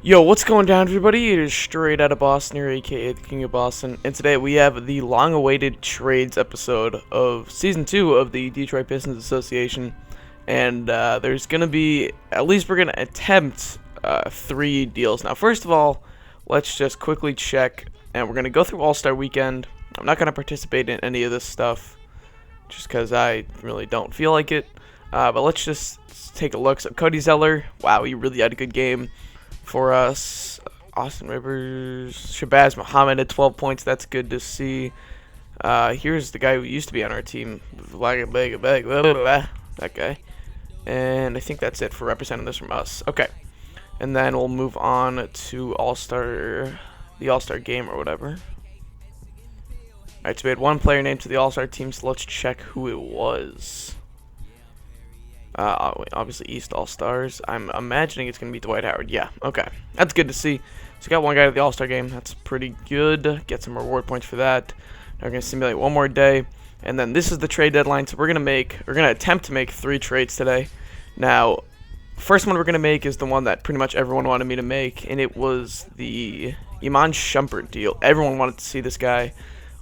Yo, what's going down, everybody? It is straight out of Boston here, aka the King of Boston, and today we have the long-awaited trades episode of Season 2 of the Detroit Pistons Association, and there's going to be, at least we're going to attempt 3 deals. Now, first of all, let's just quickly check, and we're going to go through All-Star Weekend. I'm not going to participate in any of this stuff, just because I really don't feel like it, but let's just take a look. So, Cody Zeller, wow, he really had a good game for us. Austin Rivers, Shabazz Muhammad at 12 points. That's good to see. Here's the guy who used to be on our team. That guy. And I think that's it for representing this from us. Okay. And then we'll move on to the All-Star game or whatever. Alright, so we had one player named to the All-Star team, so let's check who it was. Obviously East All-Stars. I'm imagining it's going to be Dwight Howard. Yeah, okay. That's good to see. So we got one guy to the All-Star game. That's pretty good. Get some reward points for that. Now we're going to simulate one more day. And then this is the trade deadline. So we're going to attempt to make 3 trades today. Now, first one we're going to make is the one that pretty much everyone wanted me to make. And it was the Shumpert deal. Everyone wanted to see this guy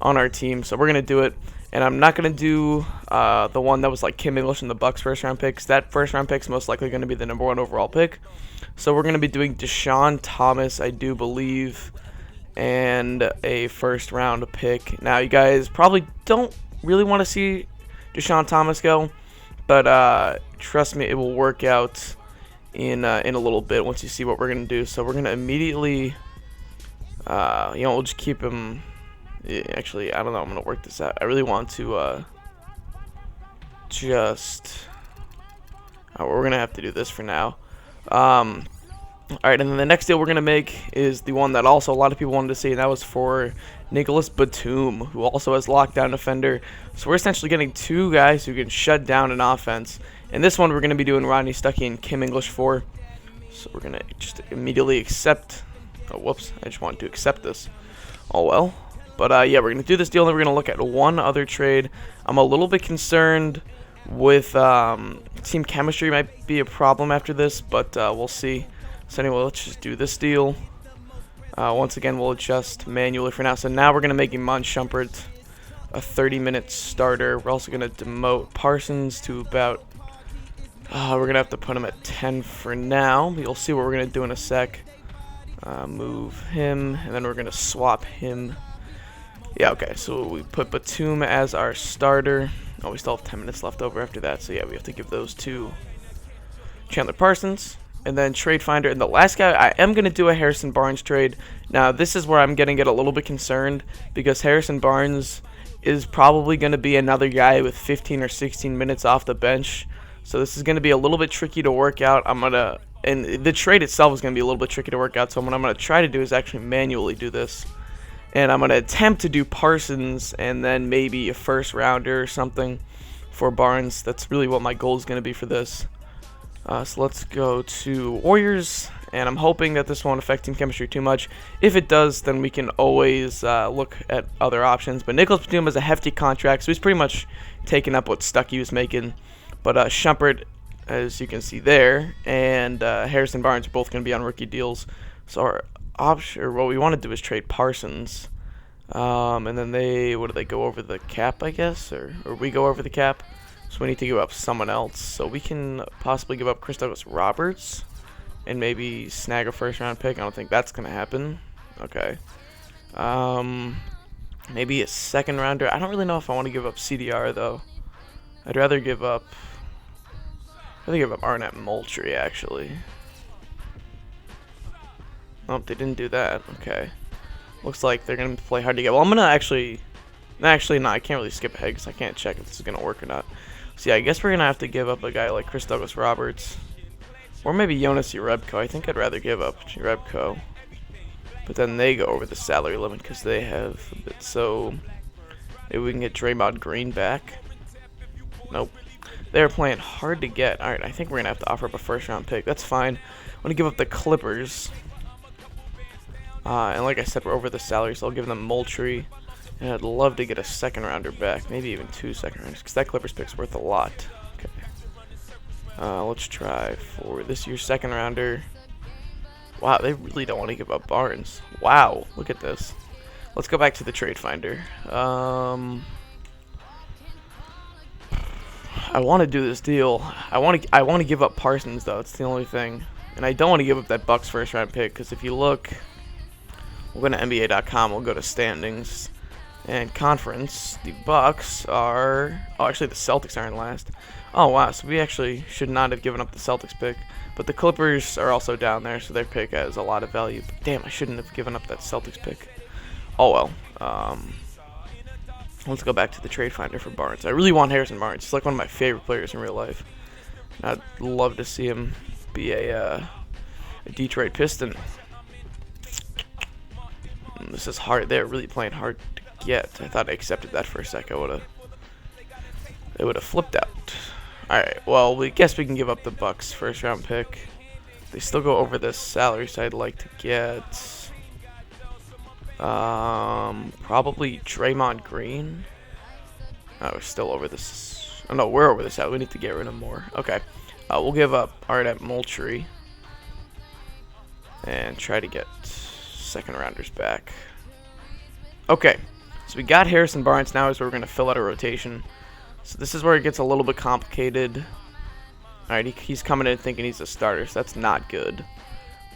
on our team. So we're going to do it. And I'm not going to do the one that was like Kim English and the Bucks first-round picks. That first-round pick is most likely going to be the number 1 overall pick. So we're going to be doing Deshaun Thomas, I do believe, and a first-round pick. Now, you guys probably don't really want to see Deshaun Thomas go, but trust me, it will work out in a little bit once you see what we're going to do. So we're going to immediately, we'll just keep him. Actually, I don't know. I'm going to work this out. I really want to we're going to have to do this for now. Alright, and then the next deal we're going to make is the one that also a lot of people wanted to see, and that was for Nicholas Batum, who also has lockdown defender. So we're essentially getting 2 guys who can shut down an offense. And this one we're going to be doing Rodney Stuckey and Kim English for. So we're going to just immediately accept. Oh, whoops. I just wanted to accept this. Oh, well. But, yeah, we're going to do this deal, and then we're going to look at one other trade. I'm a little bit concerned with team chemistry. Might be a problem after this, but we'll see. So, anyway, let's just do this deal. Once again, we'll adjust manually for now. So, now we're going to make Shumpert a 30-minute starter. We're also going to demote Parsons to about... we're going to have to put him at 10 for now. You'll see what we're going to do in a sec. Move him, and then we're going to swap him. Yeah, okay, so we put Batum as our starter. Oh, we still have 10 minutes left over after that, so yeah, we have to give those to Chandler Parsons. And then Trade Finder. And the last guy, I am going to do a Harrison Barnes trade. Now, this is where I'm going to get a little bit concerned, because Harrison Barnes is probably going to be another guy with 15 or 16 minutes off the bench. So this is going to be a little bit tricky to work out. And the trade itself is going to be a little bit tricky to work out, so what I'm going to try to do is actually manually do this. And I'm going to attempt to do Parsons and then maybe a first rounder or something for Barnes. That's really what my goal is going to be for this. So let's go to Warriors. And I'm hoping that this won't affect team chemistry too much. If it does, then we can always look at other options. But Nicholas Batum has a hefty contract, so he's pretty much taking up what Stuckey was making. But Shumpert, as you can see there, and Harrison Barnes are both going to be on rookie deals. So our option, or what we want to do is trade Parsons, and then what do they go over the cap, I guess, or we go over the cap, so we need to give up someone else. So we can possibly give up Kristaps Roberts and maybe snag a first round pick. I don't think that's gonna happen. Okay, maybe a second rounder. I don't really know if I want to give up CDR though. I'd rather give up Arnett Moultrie, actually. Oh, they didn't do that. Okay. Looks like they're going to play hard to get. Well, I'm going to actually... no, I can't really skip ahead because I can't check if this is going to work or not. So, yeah, I guess we're going to have to give up a guy like Kristaps Roberts. Or maybe Jonas Jerebko. I think I'd rather give up Jerebko. But then they go over the salary limit because they have a bit. So, maybe we can get Draymond Green back. Nope. They're playing hard to get. Alright, I think we're going to have to offer up a first-round pick. That's fine. I'm going to give up the Clippers. And like I said, we're over the salary, so I'll give them Moultrie. And I'd love to get a second rounder back, maybe even 2 second rounders, because that Clippers pick's worth a lot. Okay. Let's try for this year's second rounder. Wow, they really don't want to give up Barnes. Wow, look at this. Let's go back to the trade finder. I want to do this deal. I want to give up Parsons though. It's the only thing, and I don't want to give up that Bucks first round pick because if you look, we'll go to NBA.com. We'll go to standings and conference. The Bucks are. Oh, actually, the Celtics are in last. Oh wow, so we actually should not have given up the Celtics pick. But the Clippers are also down there, so their pick has a lot of value. But damn, I shouldn't have given up that Celtics pick. Oh well. Let's go back to the trade finder for Barnes. I really want Harrison Barnes. He's like one of my favorite players in real life. I'd love to see him be a Detroit Piston. This is hard. They're really playing hard to get. I thought I accepted that for a sec. It would have flipped out. Alright, well, we guess we can give up the Bucks first round pick. They still go over this salary, so I'd like to get probably Draymond Green. Oh, we're still over this. Oh no, we're over this salary. We need to get rid of more. Okay, we'll give up Arnett Moultrie and try to get second rounders back. Okay, so we got Harrison Barnes. Now is where we're going to fill out a rotation. So this is where it gets a little bit complicated. Alright, he's coming in thinking he's a starter, so that's not good.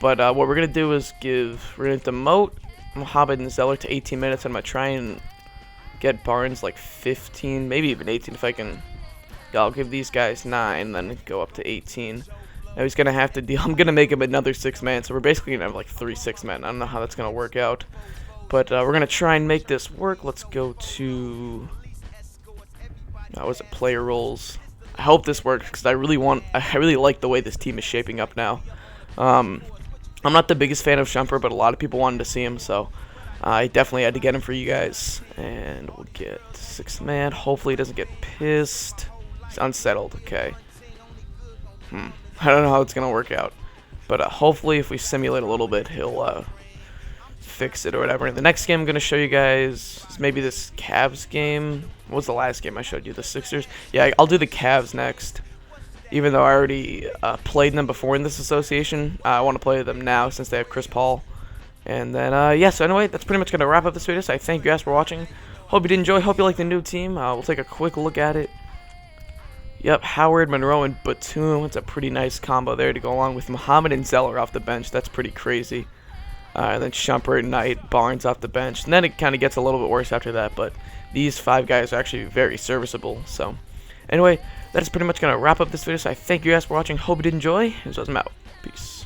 But what we're going to do is we're going to demote Mohamed and Zeller to 18 minutes. I'm going to try and get Barnes like 15, maybe even 18 if I can. Yeah, I'll give these guys 9, then go up to 18. Now he's going to have to deal. I'm going to make him another 6-man, so we're basically going to have like 3 6-men. I don't know how that's going to work out. But we're going to try and make this work. Let's go to... was it player roles? I hope this works because I really like the way this team is shaping up now. I'm not the biggest fan of Shumpert, but a lot of people wanted to see him, so I definitely had to get him for you guys. And we'll get 6-man. Hopefully he doesn't get pissed. He's unsettled. Okay. I don't know how it's gonna work out, but hopefully if we simulate a little bit, he'll fix it or whatever. And the next game I'm going to show you guys is maybe this Cavs game. What was the last game I showed you? The Sixers? Yeah, I'll do the Cavs next. Even though I already played them before in this association, I want to play them now since they have Chris Paul. And then, yeah, so anyway, that's pretty much going to wrap up this video. So I thank you guys for watching. Hope you did enjoy. Hope you like the new team. We'll take a quick look at it. Yep, Howard, Monroe, and Batum. It's a pretty nice combo there to go along with Mohamed and Zeller off the bench. That's pretty crazy. And then Shumpert, Knight, Barnes off the bench. And then it kind of gets a little bit worse after that, but these 5 guys are actually very serviceable. So, anyway, that is pretty much going to wrap up this video. So I thank you guys for watching. Hope you did enjoy. And so I'm out. Peace.